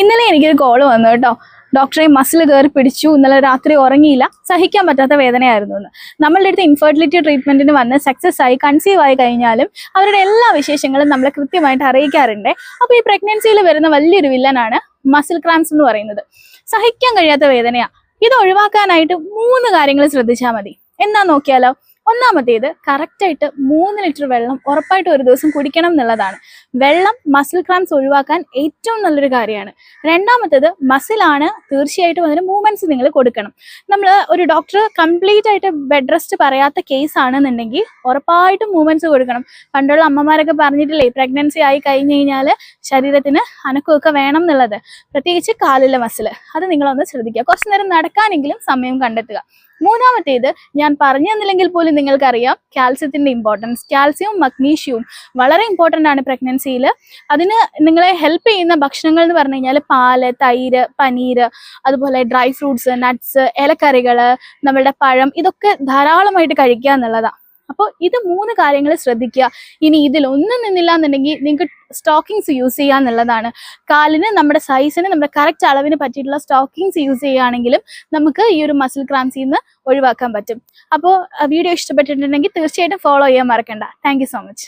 ഇന്നലെ എനിക്കൊരു കോള് വന്നു കേട്ടോ. ഡോക്ടറെ മസിൽ കയറി പിടിച്ചു, ഇന്നലെ രാത്രി ഉറങ്ങിയില്ല, സഹിക്കാൻ പറ്റാത്ത വേദനയായിരുന്നു എന്ന്. നമ്മളുടെ അടുത്ത് ഇൻഫെർട്ടിലിറ്റി ട്രീറ്റ്മെന്റിന് വന്ന് സക്സസ് ആയി കൺസീവ് ആയി കഴിഞ്ഞാലും അവരുടെ എല്ലാ വിശേഷങ്ങളും നമ്മളെ കൃത്യമായിട്ട് അറിയിക്കാറുണ്ട്. അപ്പോൾ ഈ പ്രഗ്നൻസിയിൽ വരുന്ന വലിയൊരു വില്ലനാണ് മസിൽ ക്രാംസ് എന്ന് പറയുന്നത്. സഹിക്കാൻ കഴിയാത്ത വേദനയാ. ഇത് ഒഴിവാക്കാനായിട്ട് 3 കാര്യങ്ങൾ ശ്രദ്ധിച്ചാൽ മതി. എന്നാ നോക്കിയാലോ. ഒന്നാമത്തേത്, കറക്റ്റായിട്ട് 3 ലിറ്റർ വെള്ളം ഉറപ്പായിട്ട് ഒരു ദിവസം കുടിക്കണം എന്നുള്ളതാണ്. വെള്ളം മസിൽ ക്രാംസ് ഒഴിവാക്കാൻ ഏറ്റവും നല്ലൊരു കാര്യമാണ്. രണ്ടാമത്തേത്, മസിലാണ്, തീർച്ചയായിട്ടും അതിന് മൂവ്മെന്റ്സ് നിങ്ങൾ കൊടുക്കണം. നമ്മൾ ഒരു ഡോക്ടർ കംപ്ലീറ്റ് ആയിട്ട് ബെഡ് റെസ്റ്റ് പറയാത്ത കേസ് ആണെന്നുണ്ടെങ്കിൽ ഉറപ്പായിട്ടും മൂവ്മെന്റ്സ് കൊടുക്കണം. പണ്ടുള്ള അമ്മമാരൊക്കെ പറഞ്ഞിട്ടില്ലേ, പ്രഗ്നൻസി ആയി കഴിഞ്ഞ് കഴിഞ്ഞാൽ ശരീരത്തിന് അനക്കമൊക്കെ വേണം എന്നുള്ളത്. പ്രത്യേകിച്ച് കാലിലെ മസിൽ, അത് നിങ്ങളൊന്ന് ശ്രദ്ധിക്കുക. കുറച്ചു നേരം നടക്കാനെങ്കിലും സമയം കണ്ടെത്തുക. മൂന്നാമത്തേത്, ഞാൻ പറഞ്ഞു തന്നില്ലെങ്കിൽ പോലും നിങ്ങൾക്കറിയാം, കാൽസ്യത്തിന്റെ ഇമ്പോർട്ടൻസ്. കാൽസ്യവും മഗ്നീഷ്യവും വളരെ ഇമ്പോർട്ടൻ്റ് ആണ് പ്രഗ്നൻസിയിൽ. അതിന് നിങ്ങളെ ഹെൽപ്പ് ചെയ്യുന്ന ഭക്ഷണങ്ങൾ എന്ന് പറഞ്ഞു കഴിഞ്ഞാൽ പാല്, തൈര്, പനീര്, അതുപോലെ ഡ്രൈ ഫ്രൂട്ട്സ്, നട്ട്സ്, ഇലക്കറികൾ, നമ്മളുടെ പഴം, ഇതൊക്കെ ധാരാളമായിട്ട് കഴിക്കുക എന്നുള്ളതാണ്. അപ്പോൾ ഇത് 3 കാര്യങ്ങൾ ശ്രദ്ധിക്കുക. ഇനി ഇതിലൊന്നും നിന്നില്ല എന്നുണ്ടെങ്കിൽ നിങ്ങൾക്ക് സ്റ്റോക്കിങ്സ് യൂസ് ചെയ്യുക എന്നുള്ളതാണ്. കാലിന് നമ്മുടെ സൈസിന് നമ്മുടെ കറക്റ്റ് അളവിന് പറ്റിയിട്ടുള്ള സ്റ്റോക്കിങ്സ് യൂസ് ചെയ്യുകയാണെങ്കിലും നമുക്ക് ഈ ഒരു മസിൽ ക്രാംസിൽ നിന്ന് ഒഴിവാക്കാൻ പറ്റും. അപ്പോൾ വീഡിയോ ഇഷ്ടപ്പെട്ടിട്ടുണ്ടെങ്കിൽ തീർച്ചയായിട്ടും ഫോളോ ചെയ്യാൻ മറക്കണ്ട. Thank you so much.